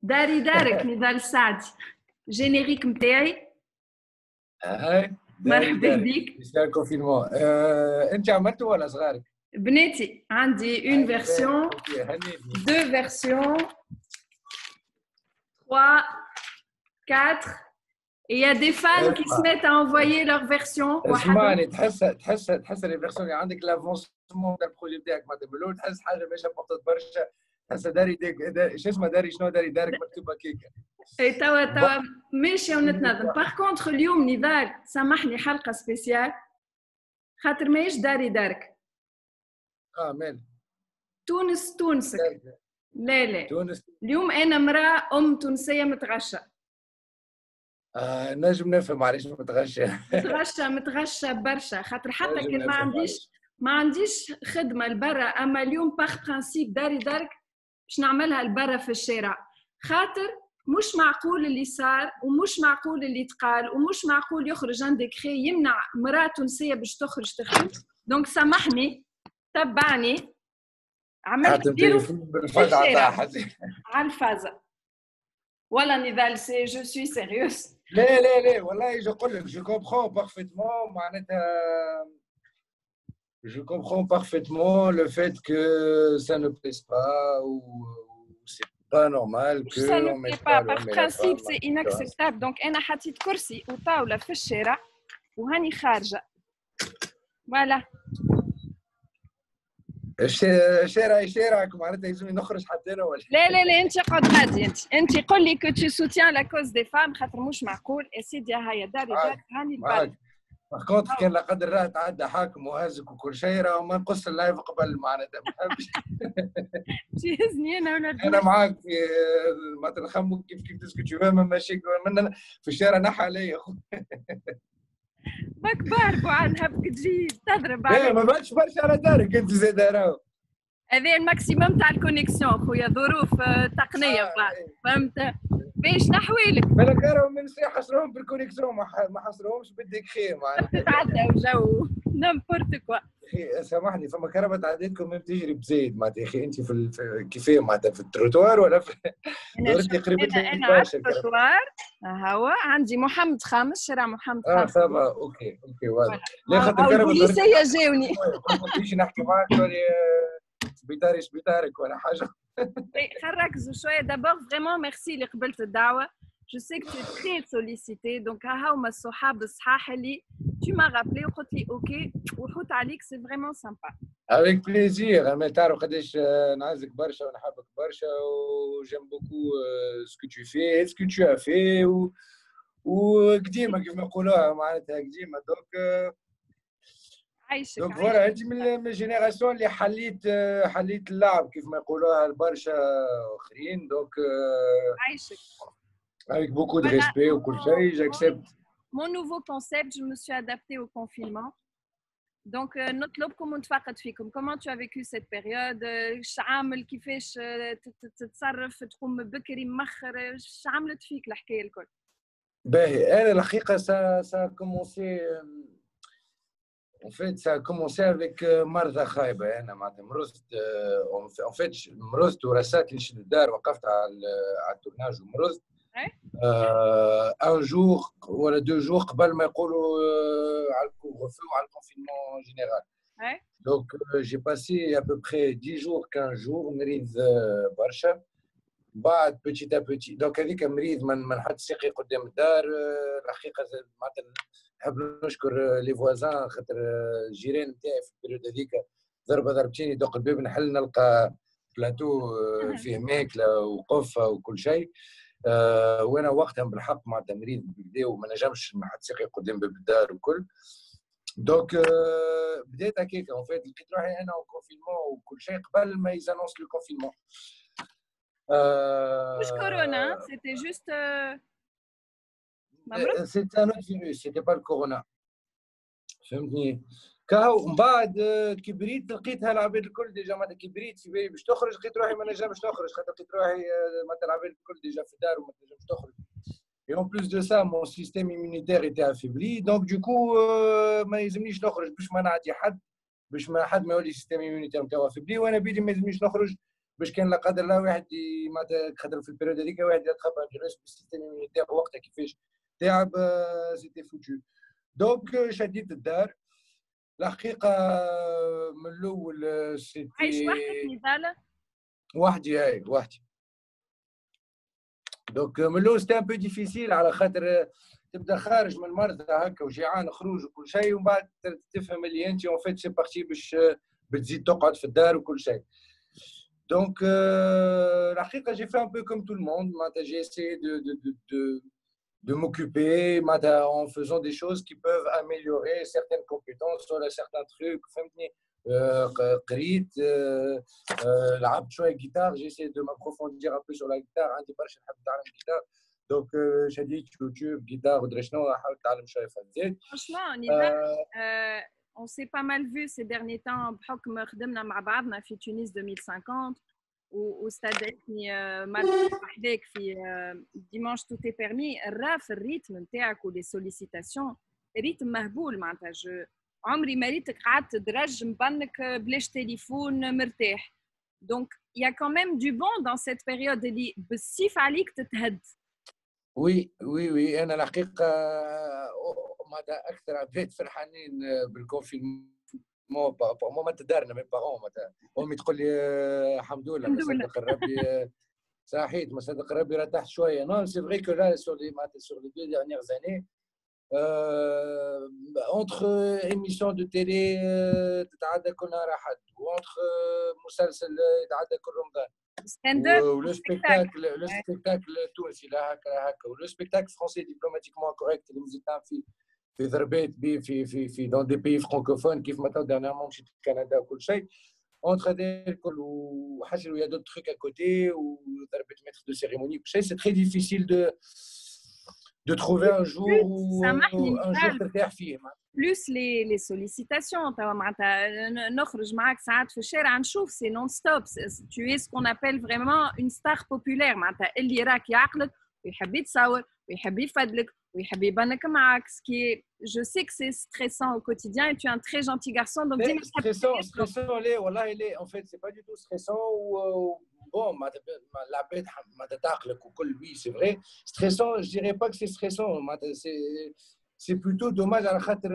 داري دارك نضال سعدي جينيريك متاعي. هاي مرحبا بك. يستاهل كونفينمون. انت عملته ولا صغارك؟ بناتي عندي اون فيرسيون، دو فيرسيون، 3 4. Et il y a des fans qui se mettent à envoyer leur version. اسمعني، تحس لي فيرسيون اللي عندك لافونسمون تاع البروجي بتاعك معناتها من الاول تحس حاجه ماشيه بطاط برشا، تحس داري شو اسمه داري شنو داري دارك مكتوب هكاك. اي توا ماشيه ونتنظم. باغ كونتخ اليوم نضال سامحني حلقه سبيسيال خاطر ماهيش داري دارك. مال تونس تونسك. لا تونس. اليوم انا امراه تونسيه متغشه. نجم نفهم علاش متغشة. متغشة برشا خاطر حتى كان ما عنديش خدمة لبرا، أما اليوم باغ برانسيب داري دارك باش نعملها لبرا في الشارع، خاطر مش معقول اللي صار ومش معقول اللي تقال ومش معقول يخرج ان ديكري يمنع مرأة تونسية باش تخرج تخدم. دونك سامحني تبعني عملت ديرو على الفازة ولا نضال سي جو سوي سيريوس. لا والله جو نقول لك جو كومبخون بارفيتمون معناتها je comprends parfaitement le fait que ça ne plaise pas ou c'est pas normal que ça ne plaît pas. Par principe c'est inacceptable. Donc انا حطيت كرسي وطاولة في الشارع وهاني خارجة. voilà. شارعك معناتها لازم نخرج حتى انا ولا لا انت قعد غادي انت قول لي كو تو سوتيان لا كوز دي فام خاطر مش معقول يا سيدي هيا داري هاني البلد. باغ كونتر كان لا قدر الله تعدى حاكم وهزك وكل شيء راه ما نقص اللايف قبل معناتها ما نحبش تهزني انا ولا انا معاك في ما تنخمو كيف تسكت شويه ما ماشي في الشارع نحى عليا كبار بوعان هبك تجي تضرب عليك. ما بانش برشا على دارك انت زاد راهو. هذا الماكسيموم تاع الكونيكسيون خويا، ظروف تقنيه فهمت باش نحويلك. بالك راهو من ساعه حصروهم بالكونيكسيون ما حصروهمش بالديك خير معناتها تتعدى وجو نمبورت كوا. اخي سامحني فما كهرباء تعديتكم من تجري بزايد معناتها يا اخي انت في كيفاه معناتها في التروتوار ولا في دورتي قريبه انا على التروتوار هوا عندي محمد خامس شارع محمد خامس. صافا اوكي واضح. لا خاطر الكهرباء البوليسيه جاوني ما نجيش نحكي معاك ولا سبيطارك ولا حاجه. نركزوا شويه. دابور فريمون ميرسي اللي قبلت الدعوه. جو سي كو تي تري سوليسيتي دونك ها هما الصحاب الصحاح اللي tu m'as rappelé وقلت لي اوكي وحوت عليك سي فريمون سامبا. افيك بليزير. انا تعرف قداش نعزك برشا ونحبك برشا وجيم بوكو سكو تو في سكو تو ا في وقديمه كيف ما يقولوها معناتها قديمه دونك عايشك. دونك فوالا انت من الجينيراسيون اللي حليت اللعب كيف ما يقولوها البرشا اخرين دونك عايشك avec beaucoup de respect au كل شيء j'accepte. Mon nouveau concept, je me suis adaptée au confinement. Donc نطلبكم ونتفقد فيكم. Comment tu as vécu cette période؟ ايش عامل كيفاش تتصرف تقوم بكري مخر ايش عملت فيك الحكايه الكل؟ باهي انا الحقيقه ça a commencé en fait ça a commencé avec مرضى خايبه. انا معناتها مرضت en fait مرضت ورسات لي شد الدار وقفت على التورناج ومرضت un jour ولا 2 jours قبل ما يقولوا على الكوفر وعلى الكونفينمون جينيرال. donc j'ai passé à peu près 10 jours 15 jours مريض برشا. بعد petit à petit donc هذيك مريض ما نحط ساقي قدام الدار. الحقيقه معناتها نحب نشكر لي فوازان خاطر الجيران نتاعي في البريود هذيك ضربتين يدق الباب نحل نلقى بلاتو فيه ماكله وقفه وكل شيء. وانا وقتها بالحق معناتها مريض بالكدا وما نجمش نحط ساقي قدام باب الدار وكل. دونك بديت هكاك اون فيت لقيت روحي انا وكونفينمون وكل شيء قبل ما يزانونس لو كونفينمون. مش كورونا سيتي جوست سيتي ان اوت فيروس سيتي با الكورونا فهمتني. كاو من بعد كبريت لقيتها العباد الكل ديجا معناتها كبريت في بالي باش تخرج لقيت روحي ما نجمش نخرج خاطر لقيت روحي معناتها العباد الكل ديجا في الدار وما تنجمش تخرج. Et en plus de ça, mon système immunitaire était affaibli. Donc du coup, ما يلزمنيش نخرج باش ما نعدي حد باش ما حد ما يولي السيستم immunitaire نتاعو affaibli وانا بيدي ما يلزمنيش نخرج باش كان لا قدر الله واحد معناتها خاطر في البيريود هذيك واحد يتخبى فيروس بالسيستم تاعو وقتها كيفاش تعب سيتي فوتو. دونك شديت الدار الحقيقه من الاول سيتي عايش وحدك نضاله؟ وحدي. دونك من الاول سيتي ان بو ديفيسيل على خاطر تبدا خارج من المرضى هكا وجيعان خروج وكل شيء ومن بعد تفهم اللي انت اون فيت سي بارتي باش بتزيد تقعد في الدار وكل شيء. Donc, la حقيقة j'ai fait un peu comme tout le monde. J'ai essayé de m'occuper en faisant des choses qui peuvent améliorer certaines compétences sur certains trucs. قريت لعبت شوية guitare. J'ai essayé de m'approfondir un peu sur la guitare. عندي برشا نحب نتعلم guitare. Donc, شديت يوتيوب guitare ودرا شنو حاولت نتعلم شوية فازيت. Franchement, on s'est pas mal vu ces derniers temps بحكم خدمنا مع بعضنا في تونس 2050 واستدعتني مرة وحدك في ديمانش تو تي بيرمي. الرا في الريتم نتاعك ولي سوليسيتاسيون ريتم مهبول معناتها. عمري ما ريتك قعدت تدرج مبنك بلاش تليفون مرتاح. دونك يا كون ميم دو بون دون سيت بيريود اللي بالسيف عليك تتهد. وي انا الحقيقه معناتها اكثر عباد فرحانين بالكونفينمون ما تدارنا من بارون معناتها امي تقول لي الحمد لله ما صدق ربي صحيت ما صدق ربي رتحت شويه. نو سي فري كو لا سور لي معناتها سور لي دو ديرنيير زاني اونتر ايميسيون دو تيلي تتعدى كل نهار احد وانتر مسلسل يتعدى كل رمضان ولو سبيكتاكل التونسي لا هكا ولو سبيكتاكل فرونسي ديبلوماتيكمون كوريكت اللي مزيتنا في ضربات في دون دي بيي فرانكوفون كيف ما تو ديرنييرمون مشيت كندا وكل شيء اونتر هذا الكل وحاجه ويا دوت تروك ا كوتي وضربت ميتر دو سيريموني وكل شيء سي تري ديفيسيل de trouver un jour ترتاح فيه. بلوس لي سوليسيتاسيون توا معناتها نخرج معاك ساعات في الشارع نشوف سي نون ستوب. تو اي سكون ابل فريمون اون ستار بوبولير معناتها اللي راك يعقلك ويحب يتصور ويحب يفدلك ويحب يبانك معاك. سكي جو سي كو سي ستريسون او كوتيديان اي تو ان تري جونتي غارسون دونك ديما ستريسون ليه والله ليه ان فيت سي با دو تو ستريسون bon l'abed ما تعقلك وكل وي سي فري ستريسون je dirais pas que c'est stressant c'est plutôt dommage على خاطر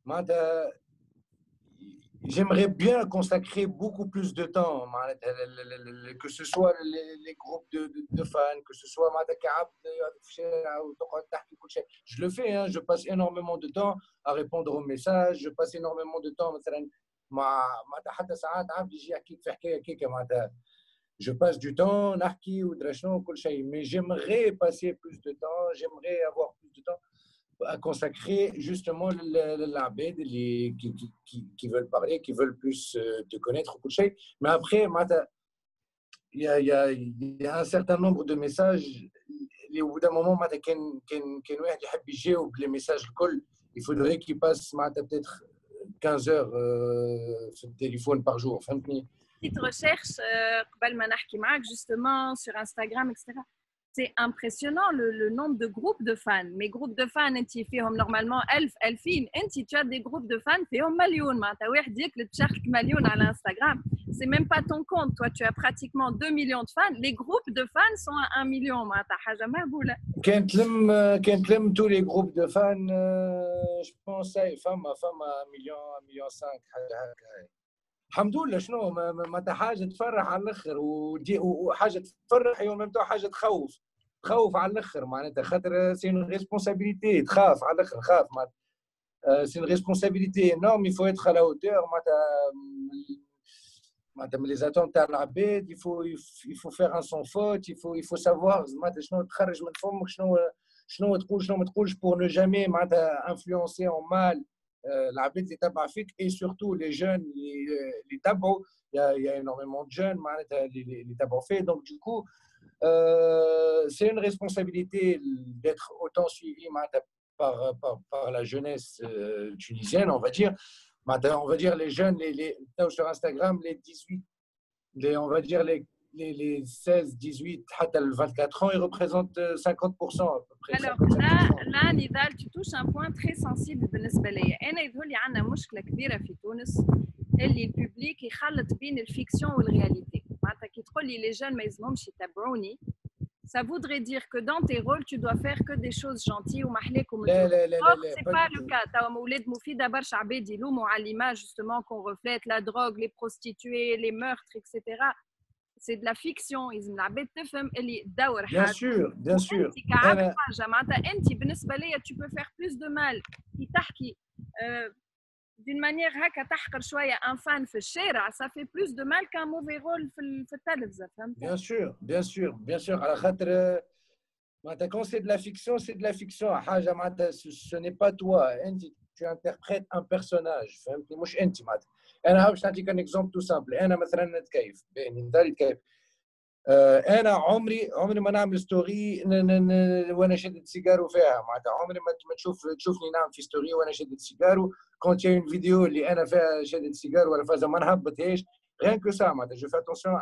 معناتها j'aimerais bien consacrer beaucoup plus de temps que ce soit les groupes de fans que ce soit معناتها كعب في الشارع وتقعد تحكي كل شيء. Je le fais je passe énormément de temps à répondre aux messages. Je passe énormément de temps مثلا معناتها حتى ساعات عبد يجي يحكيك في حكايه كيكه معناتها je passe du temps نحكي ودرا شنو وكل شيء. mais j'aimerais passer plus de temps, j'aimerais avoir plus de temps à consacrer justement l'abed qui veulent parler, qui veulent plus te connaître وكل شيء. mais après معناتها il y a un certain nombre de messages اللي au bout d'un moment معناتها كان واحد يحب يجاوب les messages الكل il faudrait qu'il passe معناتها peut-être 15 heures sur le téléphone par jour. فهمتني؟ Petite recherche قبل ما نحكي معاك justement sur Instagram etc. C'est impressionnant le nombre de groupes de fans. Mes groupes de fans انت فيهم normalement 1000 2000 انت tu as des groupes de fans فيهم مليون معناتها واحد يكلب تشارك مليون على Instagram. C'est même pas ton compte. Toi tu as pratiquement 2 millions de fans. Les groupes de fans sont à 1 million معناتها حاجه مهبوله. كان تلم tous les groupes de fans je pense فما 1 million 5 حاجه هكا. الحمد لله شنو ما حاجه تفرح على الاخر وحاجه تفرح يوم متاع حاجه تخوف على الاخر معناتها خاطر سي اون ريسبونسابيلتي تخاف على الاخر خاف معناتها سي اون ريسبونسابيلتي انورم يفو اتر على هوتور معناتها من لي زاتون تاع العباد يفو فيغ ان سون فوت يفو سافوار معناتها شنو تخرج من فمك شنو تقول شنو ما تقولش بور نو جامي معناتها انفلونسي اون مال العباد اللي تبع فيك اي سورتو لي جون اللي تبعوا يا انورمون جون معناتها اللي تبعوا فيه. دونك دو كو سي اون ريسبونسابيلتي d'être autant suivi معناتها par la jeunesse tunisienne on va dire. On va dire les jeunes les sur Instagram les 18 on va dire les 16 18 حتى ال 24 ans ils représentent 50% à peu près. Alors là نضال tu touches un point très sensible بالنسبه لي. انا يظهر لي عندنا مشكله كبيره في تونس اللي الببليك يخلط بين الفيكسيون والرياليتي. كي تقول لي les jeunes ما يلزمهمش يتبعوني ça voudrait dire que dans tes rôles tu dois faire que des choses gentilles ومحليك لا لا لا لا c'est pas le cas توا ولاد مفيدة برشا عباد يلوموا على l'image justement qu'on reflète la drogue les prostituées les meurtres etc c'est de la fiction يلزم العباد تفهم اللي تدور حاجة bien sûr انت كعبد حاجة معناتها انت بالنسبة ليا tu peux faire plus de mal كي تحكي d'une manière هكا تحقر شويه ان فان في الشارع ça fait plus de mal qu'un mauvais rôle في التلفزه فهمت bien sûr على خاطر معناتها quand c'est de la fiction حاجه معناتها ce n'est pas toi انت tu interprètes un personnage فهمتني مش انت معناتها انا باش نعطيك un exemple tout simple انا مثلا نتكيف باهي نضل نتكيف انا عمري ما نعمل ستوري وانا شدت سيجارو فيها معناتها عمري ما تشوفني نعمل في ستوري وانا شدت سيجارو كونت اون فيديو اللي انا فيها شدت سيجارو ولا فازا ما نهبطهاش غير كو سا معناتها جو في اتونسيون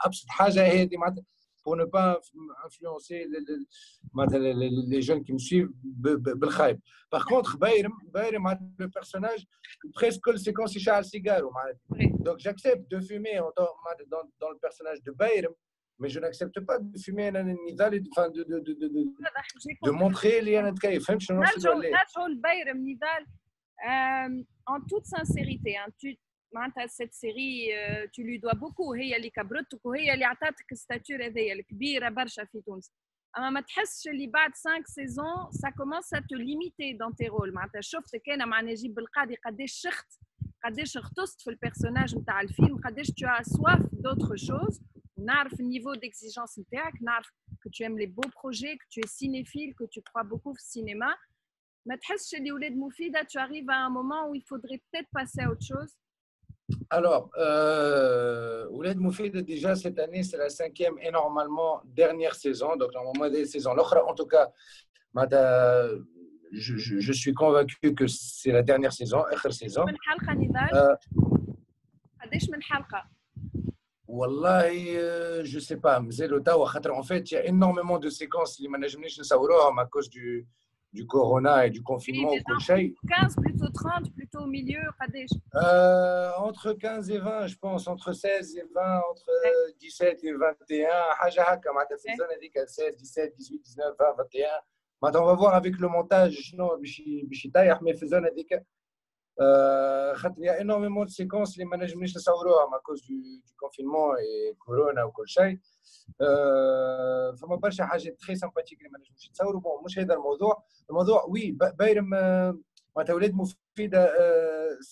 ابسط حاجه هذه معناتها pour ne pas influencer les jeunes qui me suivent بالخايب. Par contre بايرم معناتها le personnage presque كل séquence يشعل سيجارو معناتها. Donc j'accepte de fumer dans le personnage de بايرم mais je n'accepte pas de fumer نضال de montrer اللي انا نتكيف فهمت شنو نقصد ولا لا؟ نرجعوا لبايرم نضال en toute sincérité معناتها cette série tu lui dois beaucoup هي اللي كبرتك وهي اللي عطاتك الستاتور هذيا الكبيره برشا في تونس اما ما تحسش اللي بعد 5 saisons ça commence à te limiter dans tes rôles معناتها شفتك انا مع نجيب بالقاضي قداش اغتصت في البيرسوناج نتاع الفيلم قداش tu as soif d'autre chose نعرف النيفو d'exigence نتاعك نعرف que tu aimes les beaux projets que tu es cinéphile que tu crois beaucoup في السينما ما تحسش اللي ولاد مفيده tu arrives à un moment où il faudrait peut-être passer à autre chose. Alors, Ouled Moufid, déjà cette année, c'est la 5e et normalement dernière saison. Donc, normalement, des saisons. En tout cas, je suis convaincu que c'est la dernière saison, آخر saison. والله je sais pas مازالوا توا خاطر en fait il y a énormément de séquences اللي ما نجمناش نصوروهم à cause du corona et du confinement ou كل شيء. 15 plutôt 30 plutôt au milieu قداش entre 15 et 20 je pense entre 16 et 20 entre 17 et 21 حاجه هكا معناتها في الزون هذيك 16 17 18 19 20 21 معناتها on va voir avec le montage شنو باش يطيح mais في الزون هذيك خاطر يا énormément de séquences اللي ما نجمناش نصوروها à cause du confinement et corona وكل شيء فما برشا حاجات très sympathiques اللي ما نجموش نتصوروا بون مش هذا الموضوع وي بايرم معناتها ولاد مفيده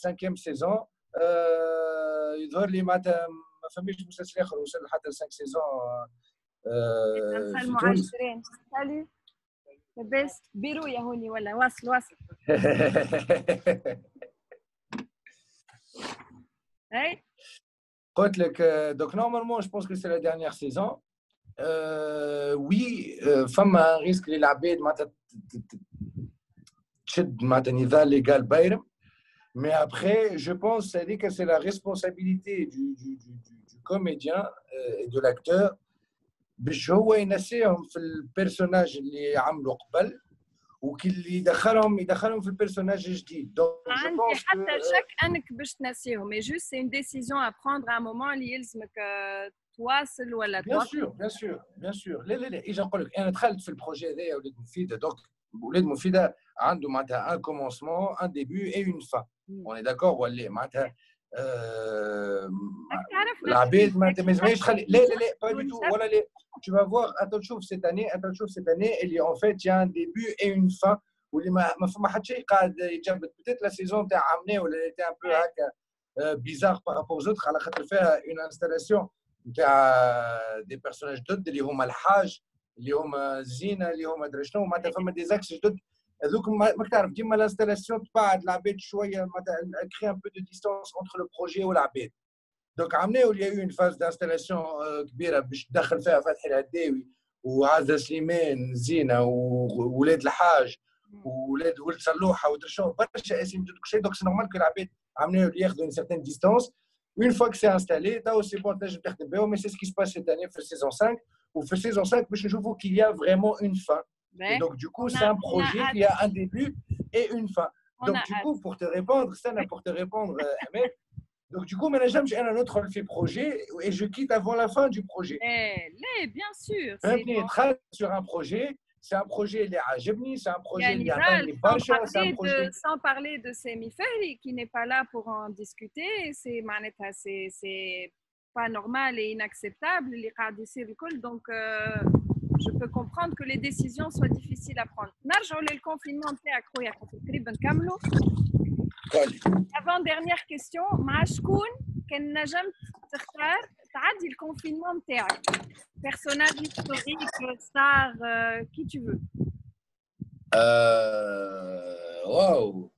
5e saison يظهر لي معناتها ما فماش مسلسل اخر وصل حتى 5 saison في تونس سالي لاباس بيرو يا هوني ولا واصل Hey. Donc normalement je pense que c'est la dernière saison. Oui, femme un risque les l'abed معناتها تشد معناتها نضال ليغال بايرم. Mais après, je pense que c'est la responsabilité du comédien et de l'acteur باش هو ينسيهم في البيرسوناج اللي عملوا قبل وكي يدخلهم في البيرسوناج الجديد. دونك عندي حتى شك انك باش تنسيهم مي جوست سي اون ديسيزيون ا بروندر ا مومون اللي يلزمك تواصل ولا بيان سور لا اجا نقول لك انا دخلت في البروجي هذايا ولاد مفيده دونك ولاد مفيده عنده معناتها ان كومونسمون ان ديبي اي اون فان اون اي داكور ولا معناتها العباد ما تمزماش تخلي لا با دو تو ولا لا tu vas voir attends تشوف cette année اللي en fait il y a un début et une fin واللي ما حد شيء قاعد يجبد peut-être la saison تاع عمنا ولا était un peu هكا bizarre par rapport aux autres على خاطر فيها une installation تاع des personnages جدد اللي هما الحاج اللي هما زينه اللي هما درا شنو معناتها فما دي زاكس جدد هذوك ما تعرف ديما l'installation تبعد العباد شويه معناتها crée un peu de distance entre le projet والعباد. Donc عملنا il y a eu une phase d'installation كبيره باش تدخل فيها فتحي الهداوي وعزه سليمان زينه وولاد الحاج ولد صلوحه ودرا شنو برشا اسم جدد كل شيء دونك سي نورمال كو العباد عملنا ياخذوا une certaine distance. Une fois que c'est installé, c'est bon, mais c'est ce qui se passe cette année pour saison 5. Ou pour saison 5, je trouve qu'il y a vraiment une fin. Et donc, du coup, c'est un projet qui a un début et une fin. Donc, du coup, pour te répondre, Ahmed, Donc, du coup, maintenant, j'ai un autre projet et je quitte avant la fin du projet. Bien sûr. Sur un projet, c'est un projet qui c'est un projet qui sans parler de Semi Fahri qui n'est pas là pour en discuter. C'est pas normal et inacceptable. Donc, je peux comprendre que les décisions soient difficiles à prendre. نرجعوا للconfinement نتاعك خويا تقريبا نكملوا. Avant dernière question, مع شكون كان نجمت تختار تعدي الكونفينمون نتاعك؟ personnage historique, star, qui tu veux. واو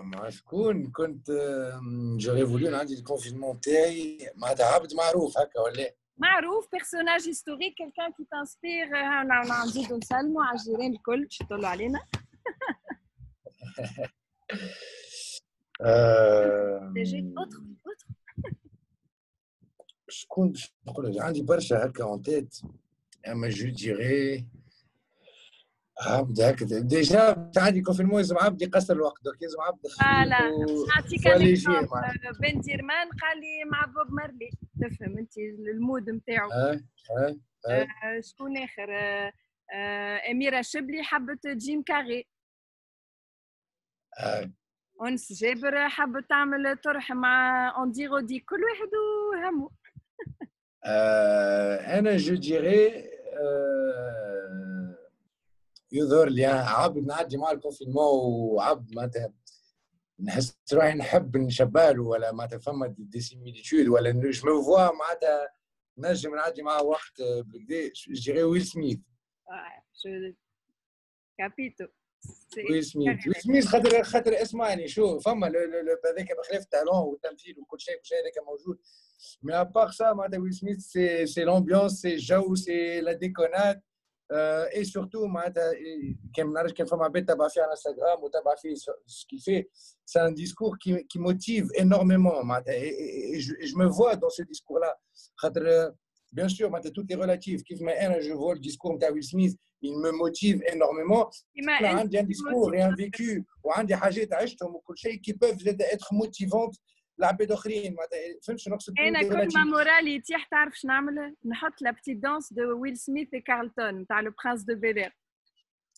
مع شكون كنت j'aurais voulu نعدي الكونفينمون تاعي معناتها عبد معروف هكا ولا معروف personnage historique, quelqu'un qui t'inspire. نزيدو نسلموا على الجيران الكل باش يطلوا علينا. autre شكون باش نقول عندي برشا هكا اون تيت اما جو ديري عبد هكا ديجا عندي كونفينمون لازم عبد يقصر الوقت دوك لازم عبد لا نعطيك بن ديرمان قال لي مع بوب مارلي تفهم انت المود نتاعو. شكون اخر؟ اميره شبلي حبت جيم كاري. أنس جابر حب تعمل طرح مع أندي رودي. كل واحد وهمه. أنا جو ديري يظهر لي عبد نعدي مع الكونفينمون وعبد معناتها نحس روحي نحب نشبهله ولا معناتها فما دي سيميليتود ولا جو مو فوا معناتها نجم نعدي معاه وقت بالكدا. جو ديري ويل سميث. كابيتو. ويل سميث خاطر اسمعني شو فما هذاك بخلاف التالون والتمثيل وكل شيء هذاك موجود. مي ابار سا معناتها ويل سميث سي لامبيونس سي جو سي لا ديكونات اي سورتو معناتها كان ما نعرفش كان فما عباد تبع فيه على انستغرام وتبع فيه سكي في سي ان ديسكور كي موتيف انورميمون معناتها جو مو فوا دون سو ديسكور لا خاطر bien sûr معناتها tout est relatif كيف ما انا جو فوا الديسكور نتاع ويل سميث il me motive énormément. عندي un discours et un vécu وعندي حاجات عشتهم وكل شيء qui peuvent être motivantes لعباد اخرين معناتها فهمت شنو نقصد. انا كل ما مورالي يتيح تعرف شنو نعمل؟ نحط لا بتيت دانس دو ويل سميث وكارلتون نتاع لو برانس دو بيلير.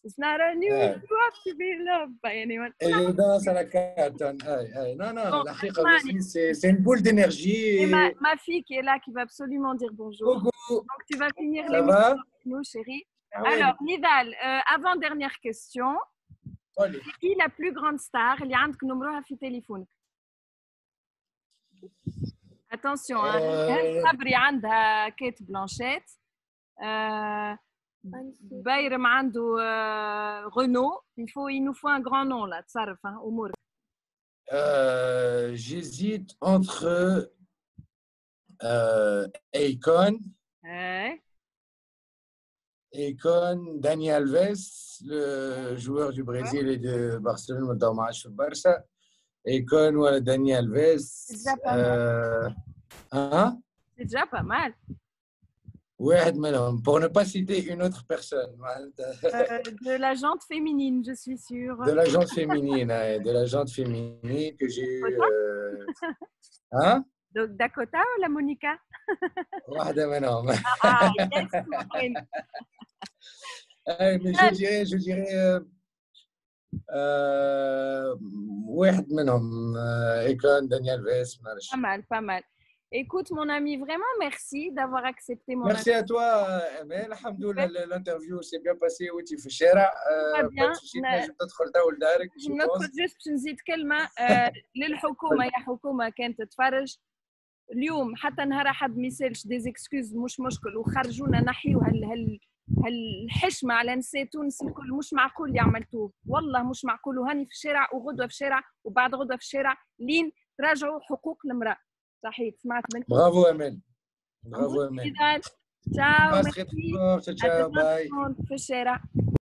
It's not a new you have to be loved by anyone. Et je danse à la Carlton. Non, الحقيقة c'est une boule d'énergie. Et ma fille qui est là qui va absolument dire bonjour. Donc tu vas finir l'émission avec nous, chérie. Alors, Nidal, avant-dernière question. C'est qui la plus grande star اللي عندك نمروها في تليفونك؟ Attention, صبري عندها كيت بلانشيت. بايرم عنده Renault. Il nous faut un grand nom là. تصرف أمورك. J'hésite entre Akon. Akon, Dani Alves, le joueur du Brésil et de Barcelone, notamment match au Barça. Akon ou Dani Alves. C'est déjà pas mal. واحد منهم pour ne pas citer une autre personne. De la jante féminine, je suis sûre. De la jante féminine que j'ai eu. Donc Dakota ou la Monica? واحدة منهم. Mais je dirais واحد منهم Akon, Dani Alves. Pas mal. Écoute, mon ami, vraiment merci d'avoir accepté mon Merci à toi, Amel. Alhamdoulilah, l'interview s'est bien passée. Oui, tu fais chéra. Bien. ندخل جست باش نزيد كلمة للحكومة. يا حكومة كانت تتفرج اليوم حتى نهار أحد ما يسالش دي زيكسكوز مش مشكل وخرجونا نحيو هالحشمة على نساء تونس الكل. مش معقول اللي عملتوه، والله مش معقول. وهني في الشارع وغدوة في الشارع وبعد غدوة في الشارع لين تراجعوا حقوق المرأة. صحيح سمعت منك. برافو أمل. برافو أمل. تشاو. Ciao, bye. في الشارع.